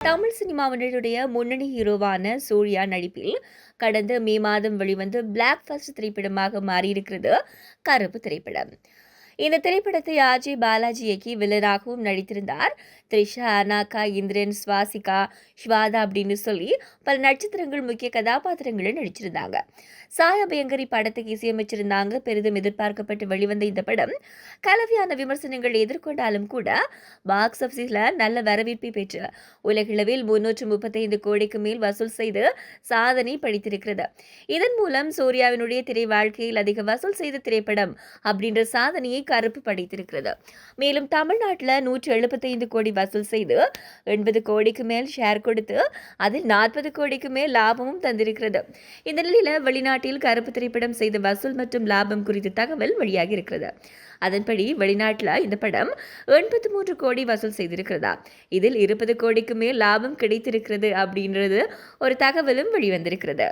தமிழ் சினிமாவினருடைய முன்னணி ஹீரோவான சூர்யா நடிப்பில் கடந்த மே மாதம் வெளிவந்து பிளாக் ஃபர்ஸ்ட் திரைப்படமாக மாறியிருக்கிறது கருப்பு திரைப்படம். இந்த திரைப்படத்தை ஆர்ஜே பாலாஜி இயக்கி வில்லனாகவும் நடித்திருந்தார். த்ரிஷா, அனாகா, இந்திரன், சுவாசிகா, ஸ்வாதா அப்படின்னு சொல்லி பல நட்சத்திரங்கள் முக்கிய கதாபாத்திரங்களில் நடிச்சிருந்தாங்க. சாயா பயங்கரி படத்துக்கு இசையமைச்சிருந்தாங்க. பெரிதும் எதிர்பார்க்கப்பட்டு வெளிவந்த இந்த படம் கலவையான விமர்சனங்கள் எதிர்கொண்டாலும் கூட பாக்ஸ் ஆபீஸில் நல்ல வரவேற்பை பெற்று உலகளவில் 335 கோடிக்கு மேல் வசூல் செய்து சாதனை படைத்திருக்கிறது. இதன் மூலம் சூர்யாவினுடைய திரை வாழ்க்கையில் அதிக வசூல் செய்த திரைப்படம் அப்படின்ற சாதனையை கருப்பு படைத்திருக்கிறது. மேலும் தமிழ்நாட்டில் 175 கோடி வசூல் செய்து 80 கோடிக்கு மேல் ஷேர் கொடுத்து அதில் 40 கோடிக்கு மேல் லாபமும் தந்திருக்கிறது. இந்த நிலையில் வெளிநாட்டில் கருப்பு திரைப்படம் செய்த வசூல் மற்றும் லாபம் குறித்த தகவல் வெளியாகி இருக்கிறது. அதன்படி வெளிநாட்டில் இந்த படம் 83 கோடி வசூல் செய்திருக்கிறதா, இதில் 20 கோடிக்கு மேல் லாபம் கிடைத்திருக்கிறது அப்படின்றது ஒரு தகவலும் வெளிவந்திருக்கிறது.